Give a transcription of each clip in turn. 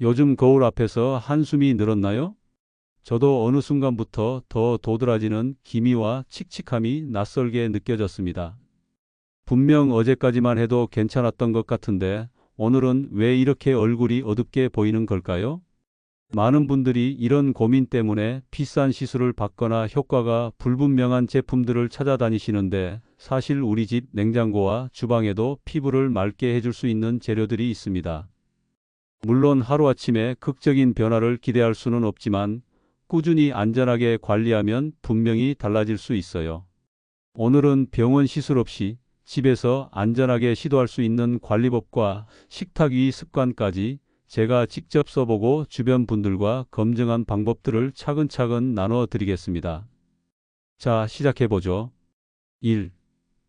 요즘 거울 앞에서 한숨이 늘었나요? 저도 어느 순간부터 더 도드라지는 기미와 칙칙함이 낯설게 느껴졌습니다. 분명 어제까지만 해도 괜찮았던 것 같은데 오늘은 왜 이렇게 얼굴이 어둡게 보이는 걸까요? 많은 분들이 이런 고민 때문에 비싼 시술을 받거나 효과가 불분명한 제품들을 찾아다니시는데 사실 우리 집 냉장고와 주방에도 피부를 맑게 해줄 수 있는 재료들이 있습니다. 물론 하루아침에 극적인 변화를 기대할 수는 없지만 꾸준히 안전하게 관리하면 분명히 달라질 수 있어요. 오늘은 병원 시술 없이 집에서 안전하게 시도할 수 있는 관리법과 식탁 위 습관까지 제가 직접 써보고 주변 분들과 검증한 방법들을 차근차근 나눠 드리겠습니다. 자, 시작해보죠. 1.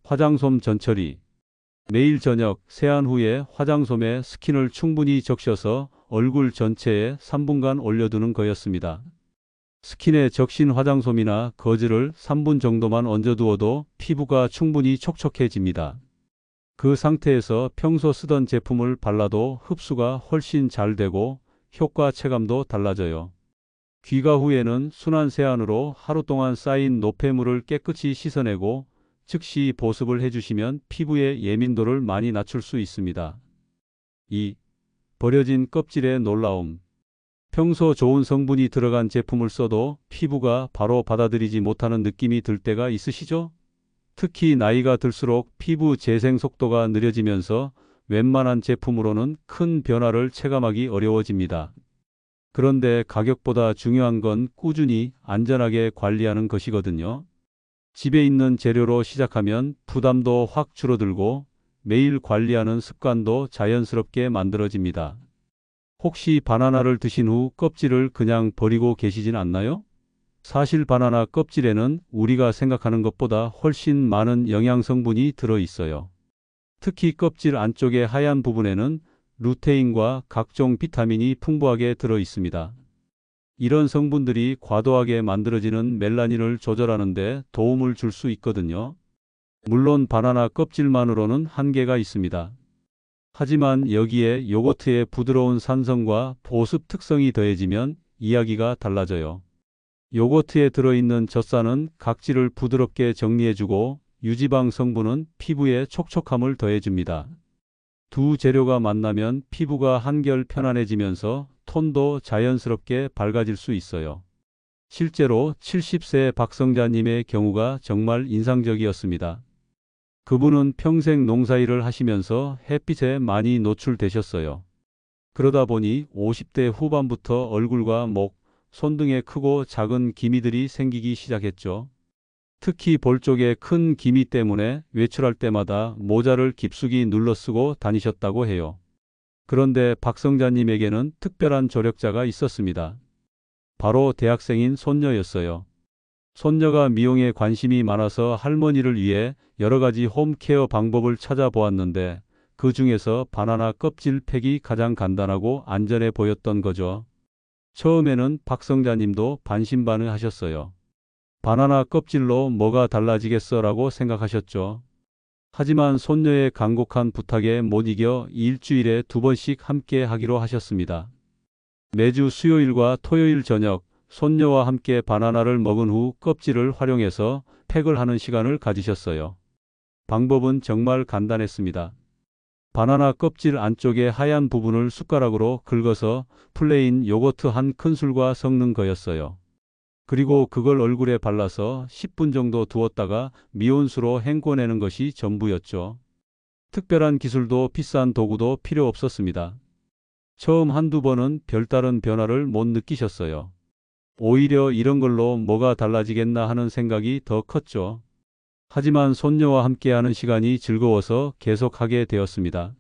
화장솜 전처리. 매일 저녁 세안 후에 화장솜에 스킨을 충분히 적셔서 얼굴 전체에 3분간 올려두는 거였습니다. 스킨에 적신 화장솜이나 거즈를 3분 정도만 얹어두어도 피부가 충분히 촉촉해집니다. 그 상태에서 평소 쓰던 제품을 발라도 흡수가 훨씬 잘 되고 효과 체감도 달라져요. 귀가 후에는 순한 세안으로 하루 동안 쌓인 노폐물을 깨끗이 씻어내고 즉시 보습을 해주시면 피부의 예민도를 많이 낮출 수 있습니다. 2. 버려진 껍질의 놀라움. 평소 좋은 성분이 들어간 제품을 써도 피부가 바로 받아들이지 못하는 느낌이 들 때가 있으시죠? 특히 나이가 들수록 피부 재생 속도가 느려지면서 웬만한 제품으로는 큰 변화를 체감하기 어려워집니다. 그런데 가격보다 중요한 건 꾸준히 안전하게 관리하는 것이거든요. 집에 있는 재료로 시작하면 부담도 확 줄어들고 매일 관리하는 습관도 자연스럽게 만들어집니다. 혹시 바나나를 드신 후 껍질을 그냥 버리고 계시진 않나요? 사실 바나나 껍질에는 우리가 생각하는 것보다 훨씬 많은 영양 성분이 들어 있어요. 특히 껍질 안쪽의 하얀 부분에는 루테인과 각종 비타민이 풍부하게 들어 있습니다. 이런 성분들이 과도하게 만들어지는 멜라닌을 조절하는 데 도움을 줄 수 있거든요. 물론 바나나 껍질만으로는 한계가 있습니다. 하지만 여기에 요거트의 부드러운 산성과 보습 특성이 더해지면 이야기가 달라져요. 요거트에 들어있는 젖산은 각질을 부드럽게 정리해주고 유지방 성분은 피부에 촉촉함을 더해줍니다. 두 재료가 만나면 피부가 한결 편안해지면서 톤도 자연스럽게 밝아질 수 있어요. 실제로 70세 박성자님의 경우가 정말 인상적이었습니다. 그분은 평생 농사일을 하시면서 햇빛에 많이 노출되셨어요. 그러다 보니 50대 후반부터 얼굴과 목, 손 등에 크고 작은 기미들이 생기기 시작했죠. 특히 볼 쪽에 큰 기미 때문에 외출할 때마다 모자를 깊숙이 눌러 쓰고 다니셨다고 해요. 그런데 박성자님에게는 특별한 조력자가 있었습니다. 바로 대학생인 손녀였어요. 손녀가 미용에 관심이 많아서 할머니를 위해 여러 가지 홈케어 방법을 찾아보았는데 그 중에서 바나나 껍질 팩이 가장 간단하고 안전해 보였던 거죠. 처음에는 박성자님도 반신반의하셨어요. 바나나 껍질로 뭐가 달라지겠어라고 생각하셨죠. 하지만 손녀의 간곡한 부탁에 못 이겨 일주일에 2번씩 함께 하기로 하셨습니다. 매주 수요일과 토요일 저녁 손녀와 함께 바나나를 먹은 후 껍질을 활용해서 팩을 하는 시간을 가지셨어요. 방법은 정말 간단했습니다. 바나나 껍질 안쪽의 하얀 부분을 숟가락으로 긁어서 플레인 요거트 한 큰술과 섞는 거였어요. 그리고 그걸 얼굴에 발라서 10분 정도 두었다가 미온수로 헹궈내는 것이 전부였죠. 특별한 기술도 비싼 도구도 필요 없었습니다. 처음 한두 번은 별다른 변화를 못 느끼셨어요. 오히려 이런 걸로 뭐가 달라지겠나 하는 생각이 더 컸죠. 하지만 손녀와 함께하는 시간이 즐거워서 계속하게 되었습니다.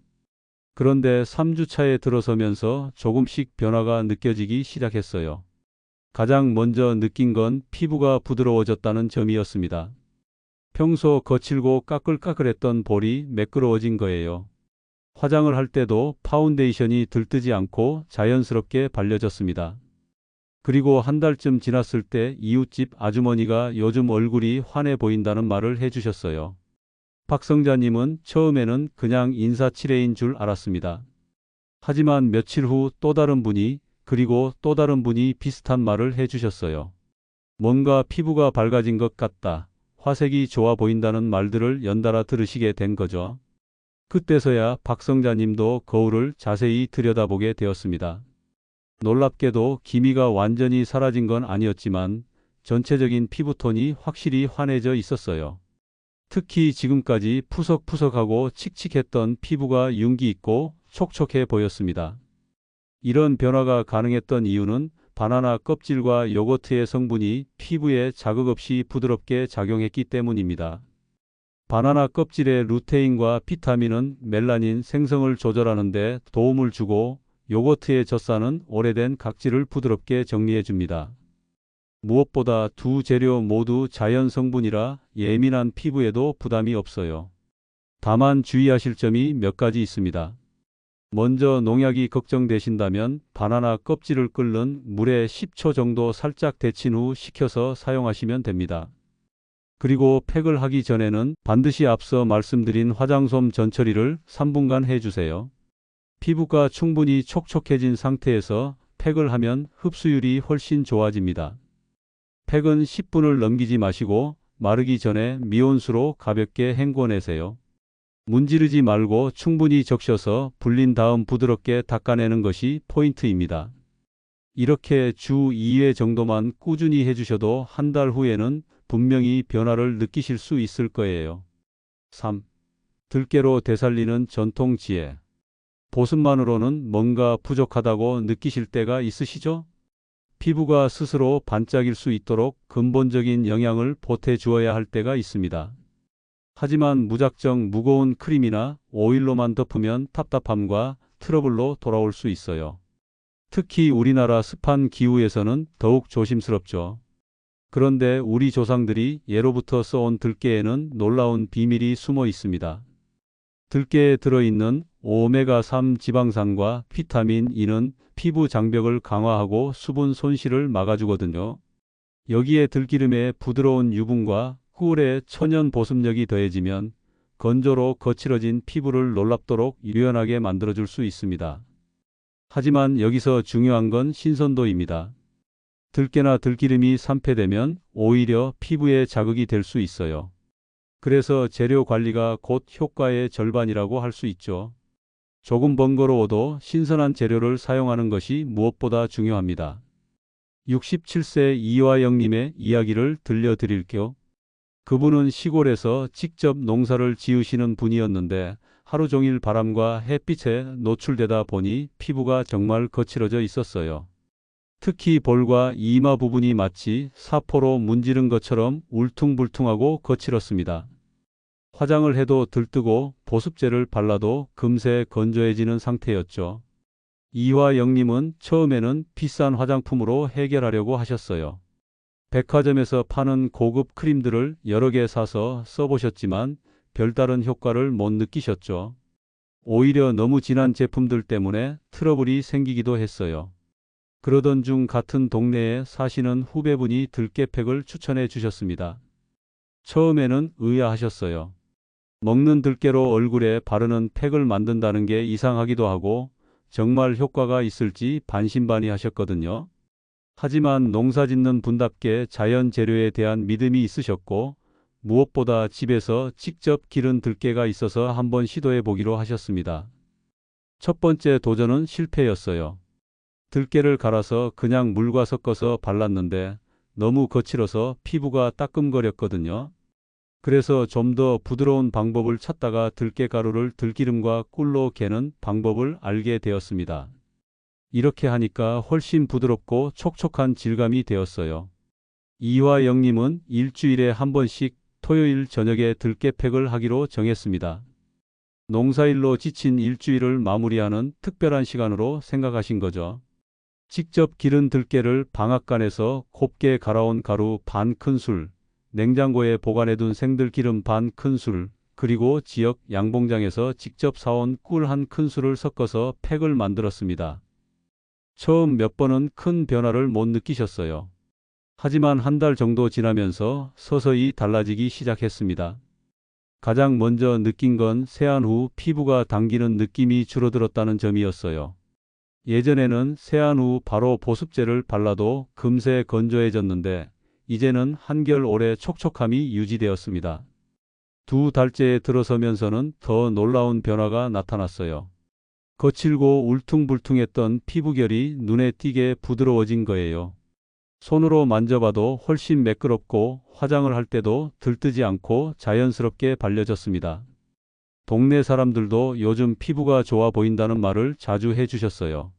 그런데 3주차에 들어서면서 조금씩 변화가 느껴지기 시작했어요. 가장 먼저 느낀 건 피부가 부드러워졌다는 점이었습니다. 평소 거칠고 까끌까끌했던 볼이 매끄러워진 거예요. 화장을 할 때도 파운데이션이 들뜨지 않고 자연스럽게 발려졌습니다. 그리고 한 달쯤 지났을 때 이웃집 아주머니가 요즘 얼굴이 환해 보인다는 말을 해주셨어요. 박성자님은 처음에는 그냥 인사치레인 줄 알았습니다. 하지만 며칠 후 또 다른 분이 그리고 또 다른 분이 비슷한 말을 해주셨어요. 뭔가 피부가 밝아진 것 같다. 화색이 좋아 보인다는 말들을 연달아 들으시게 된 거죠. 그때서야 박성자님도 거울을 자세히 들여다보게 되었습니다. 놀랍게도 기미가 완전히 사라진 건 아니었지만 전체적인 피부톤이 확실히 환해져 있었어요. 특히 지금까지 푸석푸석하고 칙칙했던 피부가 윤기 있고 촉촉해 보였습니다. 이런 변화가 가능했던 이유는 바나나 껍질과 요거트의 성분이 피부에 자극 없이 부드럽게 작용했기 때문입니다. 바나나 껍질의 루테인과 비타민은 멜라닌 생성을 조절하는 데 도움을 주고 요거트의 젖산은 오래된 각질을 부드럽게 정리해 줍니다. 무엇보다 두 재료 모두 자연 성분이라 예민한 피부에도 부담이 없어요. 다만 주의하실 점이 몇 가지 있습니다. 먼저 농약이 걱정되신다면 바나나 껍질을 끓는 물에 10초 정도 살짝 데친 후 식혀서 사용하시면 됩니다. 그리고 팩을 하기 전에는 반드시 앞서 말씀드린 화장솜 전처리를 3분간 해주세요. 피부가 충분히 촉촉해진 상태에서 팩을 하면 흡수율이 훨씬 좋아집니다. 팩은 10분을 넘기지 마시고 마르기 전에 미온수로 가볍게 헹궈내세요. 문지르지 말고 충분히 적셔서 불린 다음 부드럽게 닦아내는 것이 포인트입니다. 이렇게 주 2회 정도만 꾸준히 해주셔도 한 달 후에는 분명히 변화를 느끼실 수 있을 거예요. 3. 들깨로 되살리는 전통 지혜. 보습만으로는 뭔가 부족하다고 느끼실 때가 있으시죠? 피부가 스스로 반짝일 수 있도록 근본적인 영양을 보태주어야 할 때가 있습니다. 하지만 무작정 무거운 크림이나 오일로만 덮으면 답답함과 트러블로 돌아올 수 있어요. 특히 우리나라 습한 기후에서는 더욱 조심스럽죠. 그런데 우리 조상들이 예로부터 써온 들깨에는 놀라운 비밀이 숨어 있습니다. 들깨에 들어있는 오메가3 지방산과 비타민 E는 피부 장벽을 강화하고 수분 손실을 막아주거든요. 여기에 들기름의 부드러운 유분과 꿀의 천연 보습력이 더해지면 건조로 거칠어진 피부를 놀랍도록 유연하게 만들어줄 수 있습니다. 하지만 여기서 중요한 건 신선도입니다. 들깨나 들기름이 산패되면 오히려 피부에 자극이 될 수 있어요. 그래서 재료 관리가 곧 효과의 절반이라고 할 수 있죠. 조금 번거로워도 신선한 재료를 사용하는 것이 무엇보다 중요합니다. 67세 이화영님의 이야기를 들려드릴게요. 그분은 시골에서 직접 농사를 지으시는 분이었는데 하루 종일 바람과 햇빛에 노출되다 보니 피부가 정말 거칠어져 있었어요. 특히 볼과 이마 부분이 마치 사포로 문지른 것처럼 울퉁불퉁하고 거칠었습니다. 화장을 해도 들뜨고 보습제를 발라도 금세 건조해지는 상태였죠. 이화영님은 처음에는 비싼 화장품으로 해결하려고 하셨어요. 백화점에서 파는 고급 크림들을 여러 개 사서 써보셨지만 별다른 효과를 못 느끼셨죠. 오히려 너무 진한 제품들 때문에 트러블이 생기기도 했어요. 그러던 중 같은 동네에 사시는 후배분이 들깨팩을 추천해 주셨습니다. 처음에는 의아하셨어요. 먹는 들깨로 얼굴에 바르는 팩을 만든다는 게 이상하기도 하고 정말 효과가 있을지 반신반의하셨거든요. 하지만 농사짓는 분답게 자연 재료에 대한 믿음이 있으셨고 무엇보다 집에서 직접 기른 들깨가 있어서 한번 시도해 보기로 하셨습니다. 첫 번째 도전은 실패였어요. 들깨를 갈아서 그냥 물과 섞어서 발랐는데 너무 거칠어서 피부가 따끔거렸거든요. 그래서 좀 더 부드러운 방법을 찾다가 들깨가루를 들기름과 꿀로 개는 방법을 알게 되었습니다. 이렇게 하니까 훨씬 부드럽고 촉촉한 질감이 되었어요. 이화영님은 일주일에 한 번씩 토요일 저녁에 들깨팩을 하기로 정했습니다. 농사일로 지친 일주일을 마무리하는 특별한 시간으로 생각하신 거죠. 직접 기른 들깨를 방앗간에서 곱게 갈아온 가루 반 큰술, 냉장고에 보관해둔 생들기름 반 큰술, 그리고 지역 양봉장에서 직접 사온 꿀 한 큰술을 섞어서 팩을 만들었습니다. 처음 몇 번은 큰 변화를 못 느끼셨어요. 하지만 한 달 정도 지나면서 서서히 달라지기 시작했습니다. 가장 먼저 느낀 건 세안 후 피부가 당기는 느낌이 줄어들었다는 점이었어요. 예전에는 세안 후 바로 보습제를 발라도 금세 건조해졌는데 이제는 한결 오래 촉촉함이 유지되었습니다. 2달째에 들어서면서는 더 놀라운 변화가 나타났어요. 거칠고 울퉁불퉁했던 피부결이 눈에 띄게 부드러워진 거예요. 손으로 만져봐도 훨씬 매끄럽고 화장을 할 때도 들뜨지 않고 자연스럽게 발려졌습니다. 동네 사람들도 요즘 피부가 좋아 보인다는 말을 자주 해주셨어요.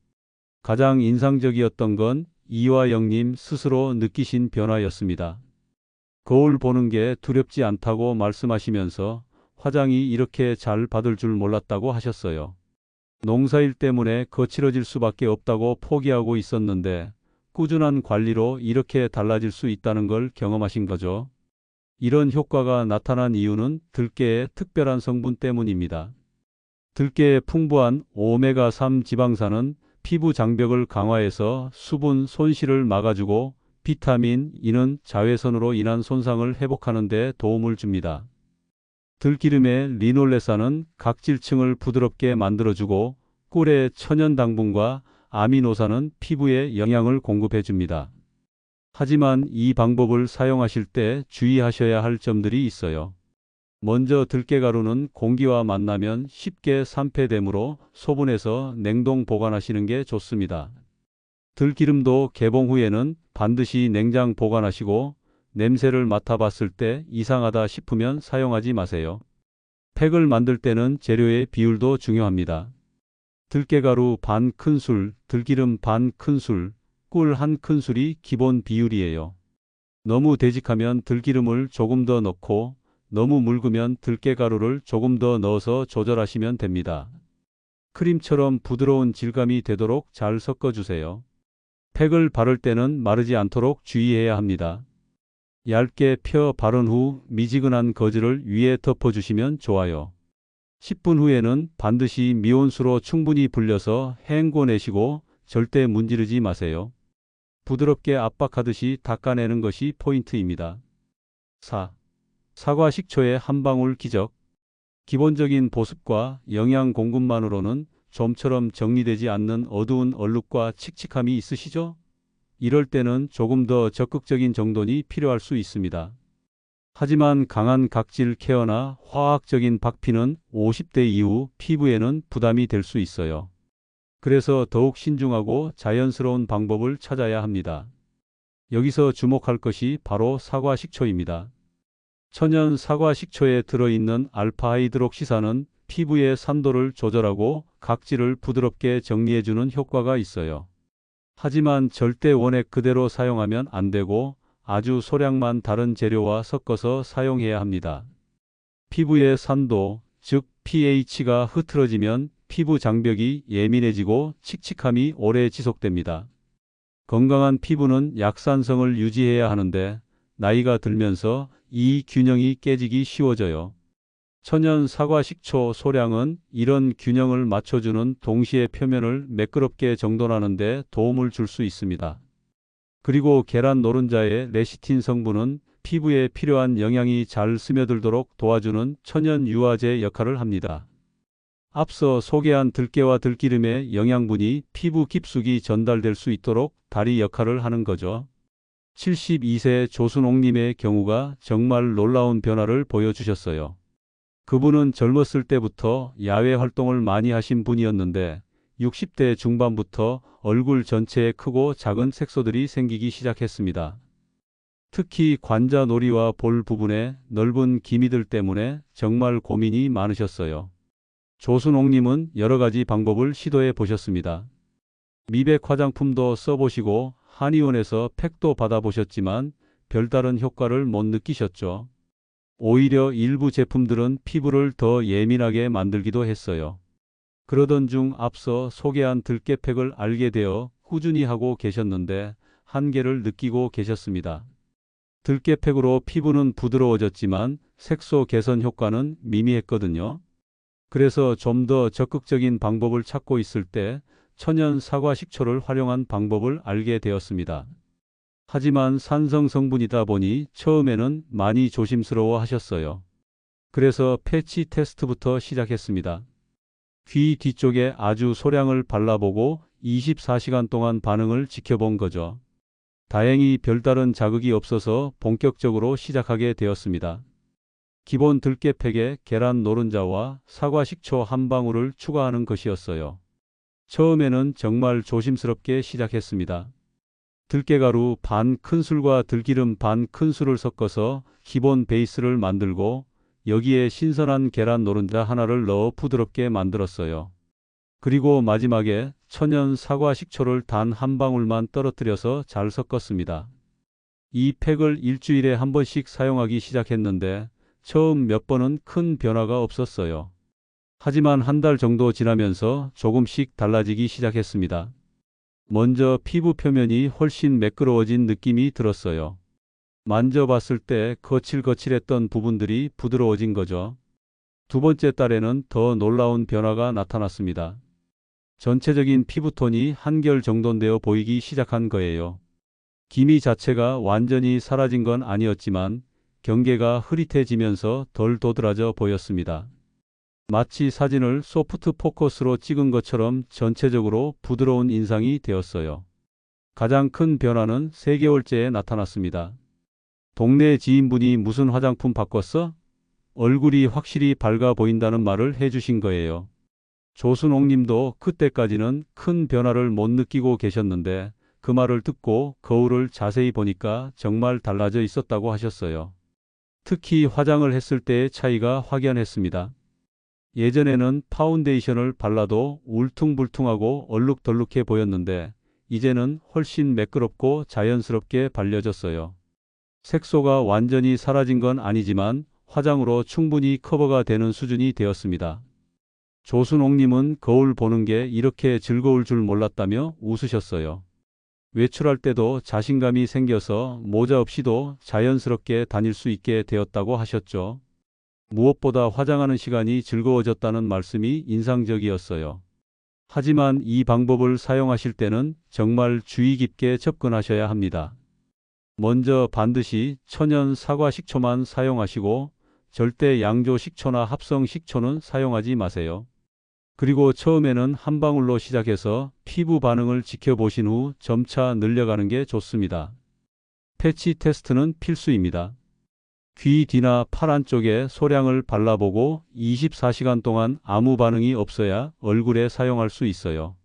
가장 인상적이었던 건 이화영님 스스로 느끼신 변화였습니다. 거울 보는 게 두렵지 않다고 말씀하시면서 화장이 이렇게 잘 받을 줄 몰랐다고 하셨어요. 농사일 때문에 거칠어질 수밖에 없다고 포기하고 있었는데 꾸준한 관리로 이렇게 달라질 수 있다는 걸 경험하신 거죠. 이런 효과가 나타난 이유는 들깨의 특별한 성분 때문입니다. 들깨의 풍부한 오메가3 지방산은 피부 장벽을 강화해서 수분 손실을 막아주고 비타민 E는 자외선으로 인한 손상을 회복하는 데 도움을 줍니다. 들기름의 리놀레산은 각질층을 부드럽게 만들어주고 꿀의 천연 당분과 아미노산은 피부에 영양을 공급해 줍니다. 하지만 이 방법을 사용하실 때 주의하셔야 할 점들이 있어요. 먼저 들깨가루는 공기와 만나면 쉽게 산패되므로 소분해서 냉동 보관하시는 게 좋습니다. 들기름도 개봉 후에는 반드시 냉장 보관하시고 냄새를 맡아봤을 때 이상하다 싶으면 사용하지 마세요. 팩을 만들 때는 재료의 비율도 중요합니다. 들깨가루 반 큰술, 들기름 반 큰술, 꿀 한 큰술이 기본 비율이에요. 너무 되직하면 들기름을 조금 더 넣고 너무 묽으면 들깨가루를 조금 더 넣어서 조절하시면 됩니다. 크림처럼 부드러운 질감이 되도록 잘 섞어주세요. 팩을 바를 때는 마르지 않도록 주의해야 합니다. 얇게 펴 바른 후 미지근한 거즈를 위에 덮어주시면 좋아요. 10분 후에는 반드시 미온수로 충분히 불려서 헹궈내시고 절대 문지르지 마세요. 부드럽게 압박하듯이 닦아내는 것이 포인트입니다. 4. 사과 식초의 한 방울 기적. 기본적인 보습과 영양 공급만으로는 좀처럼 정리되지 않는 어두운 얼룩과 칙칙함이 있으시죠? 이럴 때는 조금 더 적극적인 정돈이 필요할 수 있습니다. 하지만 강한 각질 케어나 화학적인 박피는 50대 이후 피부에는 부담이 될 수 있어요. 그래서 더욱 신중하고 자연스러운 방법을 찾아야 합니다. 여기서 주목할 것이 바로 사과 식초입니다. 천연 사과 식초에 들어있는 알파하이드록시산은 피부의 산도를 조절하고 각질을 부드럽게 정리해주는 효과가 있어요. 하지만 절대 원액 그대로 사용하면 안 되고 아주 소량만 다른 재료와 섞어서 사용해야 합니다. 피부의 산도, 즉 pH가 흐트러지면 피부 장벽이 예민해지고 칙칙함이 오래 지속됩니다. 건강한 피부는 약산성을 유지해야 하는데 나이가 들면서 이 균형이 깨지기 쉬워져요. 천연 사과 식초 소량은 이런 균형을 맞춰주는 동시에 표면을 매끄럽게 정돈하는 데 도움을 줄 수 있습니다. 그리고 계란 노른자의 레시틴 성분은 피부에 필요한 영양이 잘 스며들도록 도와주는 천연 유화제 역할을 합니다. 앞서 소개한 들깨와 들기름의 영양분이 피부 깊숙이 전달될 수 있도록 다리 역할을 하는 거죠. 72세 조순옥님의 경우가 정말 놀라운 변화를 보여주셨어요. 그분은 젊었을 때부터 야외 활동을 많이 하신 분이었는데 60대 중반부터 얼굴 전체에 크고 작은 색소들이 생기기 시작했습니다. 특히 관자놀이와 볼 부분에 넓은 기미들 때문에 정말 고민이 많으셨어요. 조순옥님은 여러 가지 방법을 시도해 보셨습니다. 미백 화장품도 써보시고 한의원에서 팩도 받아보셨지만 별다른 효과를 못 느끼셨죠. 오히려 일부 제품들은 피부를 더 예민하게 만들기도 했어요. 그러던 중 앞서 소개한 들깨팩을 알게 되어 꾸준히 하고 계셨는데 한계를 느끼고 계셨습니다. 들깨팩으로 피부는 부드러워졌지만 색소 개선 효과는 미미했거든요. 그래서 좀 더 적극적인 방법을 찾고 있을 때 천연 사과 식초를 활용한 방법을 알게 되었습니다. 하지만 산성 성분이다 보니 처음에는 많이 조심스러워 하셨어요. 그래서 패치 테스트부터 시작했습니다. 귀 뒤쪽에 아주 소량을 발라보고 24시간 동안 반응을 지켜본 거죠. 다행히 별다른 자극이 없어서 본격적으로 시작하게 되었습니다. 기본 들깨팩에 계란 노른자와 사과 식초 한 방울을 추가하는 것이었어요. 처음에는 정말 조심스럽게 시작했습니다. 들깨가루 반 큰술과 들기름 반 큰술을 섞어서 기본 베이스를 만들고 여기에 신선한 계란 노른자 하나를 넣어 부드럽게 만들었어요. 그리고 마지막에 천연 사과 식초를 단 한 방울만 떨어뜨려서 잘 섞었습니다. 이 팩을 일주일에 한 번씩 사용하기 시작했는데 처음 몇 번은 큰 변화가 없었어요. 하지만 한 달 정도 지나면서 조금씩 달라지기 시작했습니다. 먼저 피부 표면이 훨씬 매끄러워진 느낌이 들었어요. 만져봤을 때 거칠거칠했던 부분들이 부드러워진 거죠. 두 번째 달에는 더 놀라운 변화가 나타났습니다. 전체적인 피부톤이 한결 정돈되어 보이기 시작한 거예요. 기미 자체가 완전히 사라진 건 아니었지만 경계가 흐릿해지면서 덜 도드라져 보였습니다. 마치 사진을 소프트 포커스로 찍은 것처럼 전체적으로 부드러운 인상이 되었어요. 가장 큰 변화는 3개월째에 나타났습니다. 동네 지인분이 무슨 화장품 바꿨어? 얼굴이 확실히 밝아 보인다는 말을 해주신 거예요. 조순옥 님도 그때까지는 큰 변화를 못 느끼고 계셨는데 그 말을 듣고 거울을 자세히 보니까 정말 달라져 있었다고 하셨어요. 특히 화장을 했을 때의 차이가 확연했습니다. 예전에는 파운데이션을 발라도 울퉁불퉁하고 얼룩덜룩해 보였는데 이제는 훨씬 매끄럽고 자연스럽게 발려졌어요. 색소가 완전히 사라진 건 아니지만 화장으로 충분히 커버가 되는 수준이 되었습니다. 조순옥님은 거울 보는 게 이렇게 즐거울 줄 몰랐다며 웃으셨어요. 외출할 때도 자신감이 생겨서 모자 없이도 자연스럽게 다닐 수 있게 되었다고 하셨죠. 무엇보다 화장하는 시간이 즐거워졌다는 말씀이 인상적이었어요. 하지만 이 방법을 사용하실 때는 정말 주의 깊게 접근하셔야 합니다. 먼저 반드시 천연 사과 식초만 사용하시고 절대 양조 식초나 합성 식초는 사용하지 마세요. 그리고 처음에는 한 방울로 시작해서 피부 반응을 지켜보신 후 점차 늘려가는 게 좋습니다. 패치 테스트는 필수입니다. 귀 뒤나 팔 안쪽에 소량을 발라보고 24시간 동안 아무 반응이 없어야 얼굴에 사용할 수 있어요.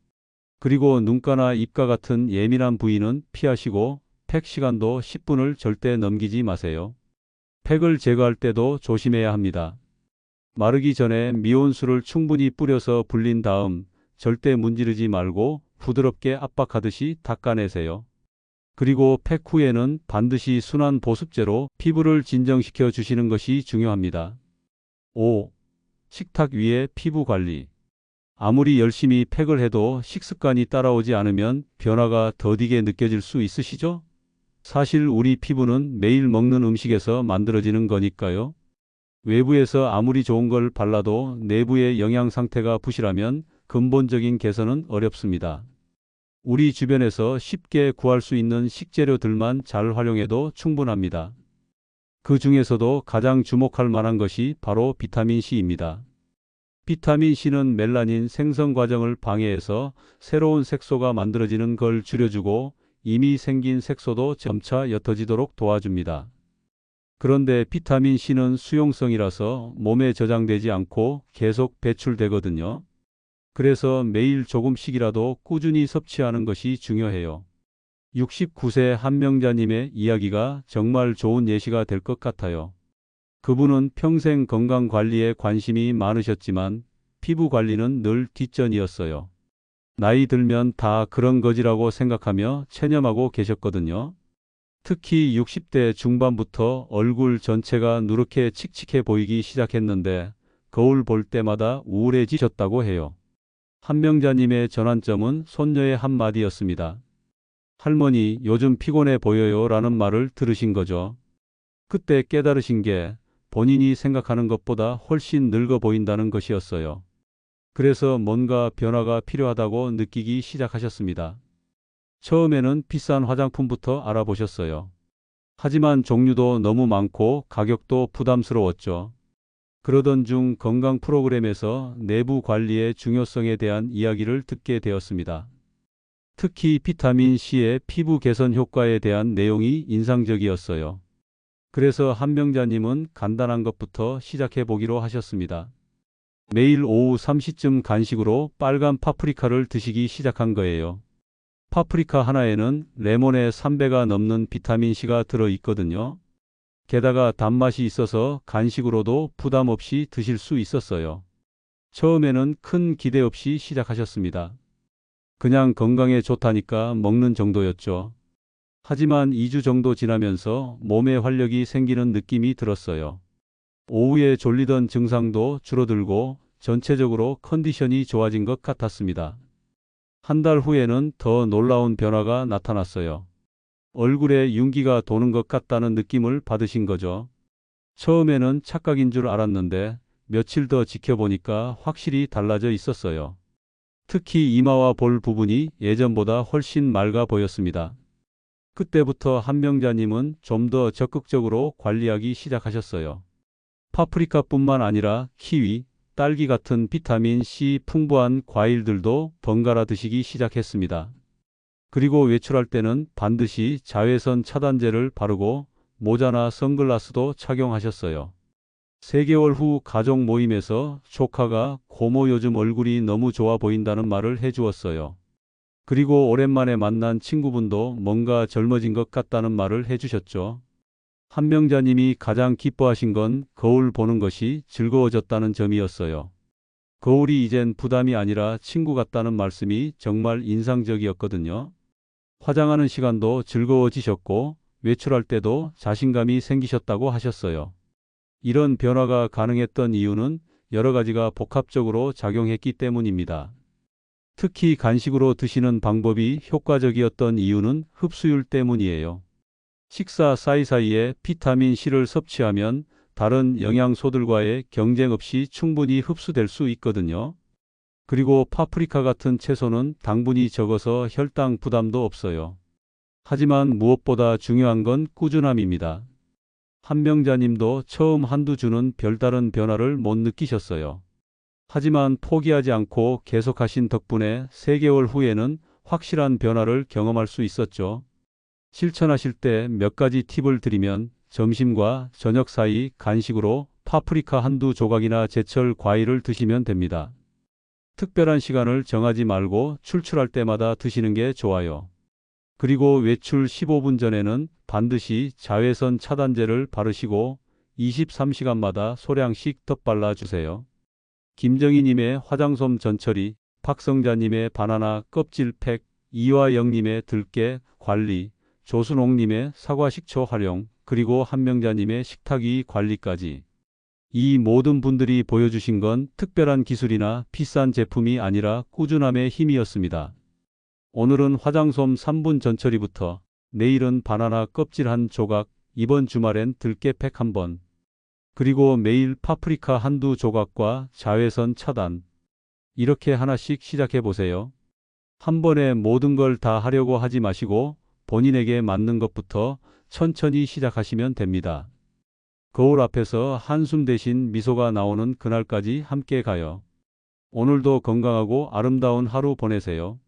그리고 눈가나 입가 같은 예민한 부위는 피하시고 팩 시간도 10분을 절대 넘기지 마세요. 팩을 제거할 때도 조심해야 합니다. 마르기 전에 미온수를 충분히 뿌려서 불린 다음 절대 문지르지 말고 부드럽게 압박하듯이 닦아내세요. 그리고 팩 후에는 반드시 순한 보습제로 피부를 진정시켜 주시는 것이 중요합니다. 5. 식탁 위의 피부 관리. 아무리 열심히 팩을 해도 식습관이 따라오지 않으면 변화가 더디게 느껴질 수 있으시죠? 사실 우리 피부는 매일 먹는 음식에서 만들어지는 거니까요. 외부에서 아무리 좋은 걸 발라도 내부의 영양 상태가 부실하면 근본적인 개선은 어렵습니다. 우리 주변에서 쉽게 구할 수 있는 식재료들만 잘 활용해도 충분합니다. 그 중에서도 가장 주목할 만한 것이 바로 비타민C입니다. 비타민C는 멜라닌 생성 과정을 방해해서 새로운 색소가 만들어지는 걸 줄여주고 이미 생긴 색소도 점차 옅어지도록 도와줍니다. 그런데 비타민C는 수용성이라서 몸에 저장되지 않고 계속 배출되거든요. 그래서 매일 조금씩이라도 꾸준히 섭취하는 것이 중요해요. 69세 한명자님의 이야기가 정말 좋은 예시가 될 것 같아요. 그분은 평생 건강관리에 관심이 많으셨지만 피부 관리는 늘 뒷전이었어요. 나이 들면 다 그런 거지라고 생각하며 체념하고 계셨거든요. 특히 60대 중반부터 얼굴 전체가 누렇게 칙칙해 보이기 시작했는데 거울 볼 때마다 우울해지셨다고 해요. 한명자님의 전환점은 손녀의 한마디였습니다. 할머니, 요즘 피곤해 보여요 라는 말을 들으신 거죠. 그때 깨달으신 게 본인이 생각하는 것보다 훨씬 늙어 보인다는 것이었어요. 그래서 뭔가 변화가 필요하다고 느끼기 시작하셨습니다. 처음에는 비싼 화장품부터 알아보셨어요. 하지만 종류도 너무 많고 가격도 부담스러웠죠. 그러던 중 건강 프로그램에서 내부 관리의 중요성에 대한 이야기를 듣게 되었습니다. 특히 비타민 C의 피부 개선 효과에 대한 내용이 인상적이었어요. 그래서 한명자님은 간단한 것부터 시작해 보기로 하셨습니다. 매일 오후 3시쯤 간식으로 빨간 파프리카를 드시기 시작한 거예요. 파프리카 하나에는 레몬의 3배가 넘는 비타민C가 들어있거든요. 게다가 단맛이 있어서 간식으로도 부담 없이 드실 수 있었어요. 처음에는 큰 기대 없이 시작하셨습니다. 그냥 건강에 좋다니까 먹는 정도였죠. 하지만 2주 정도 지나면서 몸에 활력이 생기는 느낌이 들었어요. 오후에 졸리던 증상도 줄어들고 전체적으로 컨디션이 좋아진 것 같았습니다. 한 달 후에는 더 놀라운 변화가 나타났어요. 얼굴에 윤기가 도는 것 같다는 느낌을 받으신 거죠. 처음에는 착각인 줄 알았는데 며칠 더 지켜보니까 확실히 달라져 있었어요. 특히 이마와 볼 부분이 예전보다 훨씬 맑아 보였습니다. 그때부터 한명자님은 좀 더 적극적으로 관리하기 시작하셨어요. 파프리카뿐만 아니라 키위, 딸기 같은 비타민 C 풍부한 과일들도 번갈아 드시기 시작했습니다. 그리고 외출할 때는 반드시 자외선 차단제를 바르고 모자나 선글라스도 착용하셨어요. 3개월 후 가족 모임에서 조카가 고모 요즘 얼굴이 너무 좋아 보인다는 말을 해주었어요. 그리고 오랜만에 만난 친구분도 뭔가 젊어진 것 같다는 말을 해주셨죠. 한명자님이 가장 기뻐하신 건 거울 보는 것이 즐거워졌다는 점이었어요. 거울이 이젠 부담이 아니라 친구 같다는 말씀이 정말 인상적이었거든요. 화장하는 시간도 즐거워지셨고 외출할 때도 자신감이 생기셨다고 하셨어요. 이런 변화가 가능했던 이유는 여러 가지가 복합적으로 작용했기 때문입니다. 특히 간식으로 드시는 방법이 효과적이었던 이유는 흡수율 때문이에요. 식사 사이사이에 비타민 C를 섭취하면 다른 영양소들과의 경쟁 없이 충분히 흡수될 수 있거든요. 그리고 파프리카 같은 채소는 당분이 적어서 혈당 부담도 없어요. 하지만 무엇보다 중요한 건 꾸준함입니다. 한명자님도 처음 한두 주는 별다른 변화를 못 느끼셨어요. 하지만 포기하지 않고 계속하신 덕분에 3개월 후에는 확실한 변화를 경험할 수 있었죠. 실천하실 때 몇 가지 팁을 드리면 점심과 저녁 사이 간식으로 파프리카 한두 조각이나 제철 과일을 드시면 됩니다. 특별한 시간을 정하지 말고 출출할 때마다 드시는 게 좋아요. 그리고 외출 15분 전에는 반드시 자외선 차단제를 바르시고 23시간마다 소량씩 덧발라 주세요. 김정희님의 화장솜 전처리, 박성자님의 바나나 껍질 팩, 이화영님의 들깨 관리, 조순옥님의 사과 식초 활용, 그리고 한명자님의 식탁위 관리까지. 이 모든 분들이 보여주신 건 특별한 기술이나 비싼 제품이 아니라 꾸준함의 힘이었습니다. 오늘은 화장솜 3분 전처리부터, 내일은 바나나 껍질 한 조각, 이번 주말엔 들깨팩 한 번, 그리고 매일 파프리카 한두 조각과 자외선 차단. 이렇게 하나씩 시작해 보세요. 한 번에 모든 걸 다 하려고 하지 마시고 본인에게 맞는 것부터 천천히 시작하시면 됩니다. 거울 앞에서 한숨 대신 미소가 나오는 그날까지 함께 가요. 오늘도 건강하고 아름다운 하루 보내세요.